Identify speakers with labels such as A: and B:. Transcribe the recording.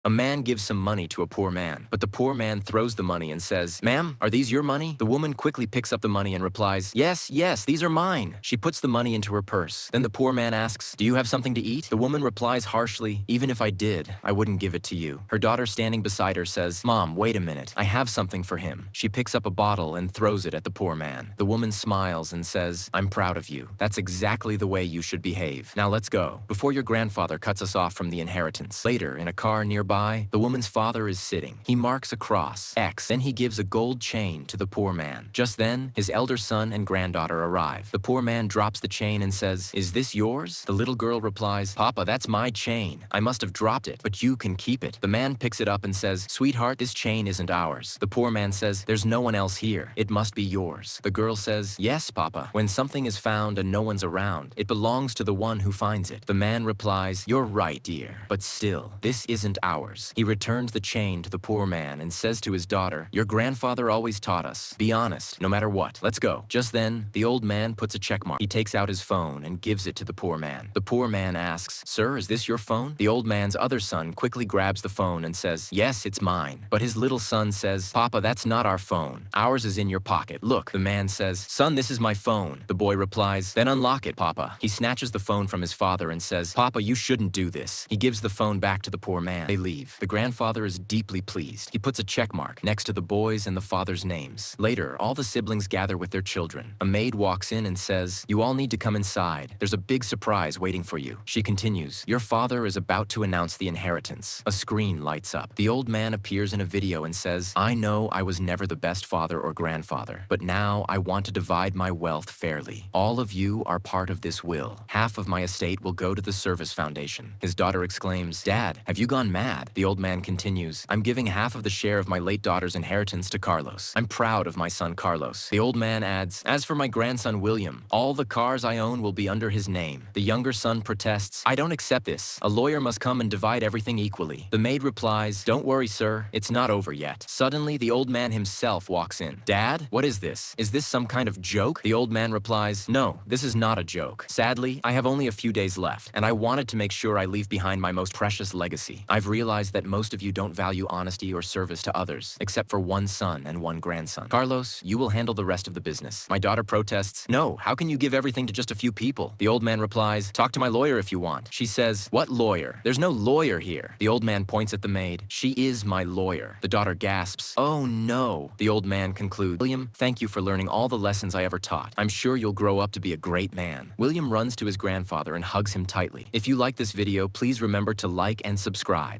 A: A man gives some money to a poor man, but the poor man throws the money and says, "Ma'am, are these your money?" The woman quickly picks up the money and replies, "Yes, yes, these are mine." She puts the money into her purse. Then the poor man asks, "Do you have something to eat?" The woman replies harshly, "Even if I did, I wouldn't give it to you." Her daughter standing beside her says, "Mom, wait a minute. I have something for him." She picks up a bottle and throws it at the poor man. The woman smiles and says, "I'm proud of you. That's exactly the way you should behave. Now let's go, before your grandfather cuts us off from the inheritance." Later, in a car nearby, the woman's father is sitting. He marks a cross, X, then he gives a gold chain to the poor man. Just then, his elder son and granddaughter arrive. The poor man drops the chain and says, "Is this yours?" The little girl replies, "Papa, that's my chain. I must have dropped it, but you can keep it." The man picks it up and says, "Sweetheart, this chain isn't ours." The poor man says, "There's no one else here. It must be yours." The girl says, "Yes, Papa. When something is found and no one's around, it belongs to the one who finds it." The man replies, "You're right, dear. But still, this isn't ours." He returns the chain to the poor man and says to his daughter, "Your grandfather always taught us, be honest, no matter what. Let's go." Just then, the old man puts a check mark. He takes out his phone and gives it to the poor man. The poor man asks, "Sir, is this your phone?" The old man's other son quickly grabs the phone and says, "Yes, it's mine." But his little son says, "Papa, that's not our phone. Ours is in your pocket. Look." The man says, "Son, this is my phone." The boy replies, "Then unlock it, Papa." He snatches the phone from his father and says, "Papa, you shouldn't do this." He gives the phone back to the poor man. They leave. The grandfather is deeply pleased. He puts a check mark next to the boys' and the father's names. Later, all the siblings gather with their children. A maid walks in and says, "You all need to come inside. There's a big surprise waiting for you." She continues, "Your father is about to announce the inheritance." A screen lights up. The old man appears in a video and says, "I know I was never the best father or grandfather, but now I want to divide my wealth fairly. All of you are part of this will. Half of my estate will go to the Service Foundation." His daughter exclaims, "Dad, have you gone mad?" The old man continues, "I'm giving half of the share of my late daughter's inheritance to Carlos. I'm proud of my son Carlos." The old man adds, "As for my grandson William, all the cars I own will be under his name." The younger son protests, "I don't accept this. A lawyer must come and divide everything equally." The maid replies, "Don't worry, sir. It's not over yet." Suddenly, the old man himself walks in. "Dad, what is this? Is this some kind of joke?" The old man replies, "No, this is not a joke. Sadly, I have only a few days left, and I wanted to make sure I leave behind my most precious legacy. I've realized that most of you don't value honesty or service to others, except for one son and one grandson. Carlos, you will handle the rest of the business." My daughter protests, "No, how can you give everything to just a few people?" The old man replies, "Talk to my lawyer if you want." She says, "What lawyer? There's no lawyer here." The old man points at the maid. "She is my lawyer." The daughter gasps, "Oh no." The old man concludes, "William, thank you for learning all the lessons I ever taught. I'm sure you'll grow up to be a great man." William runs to his grandfather and hugs him tightly. If you like this video, please remember to like and subscribe.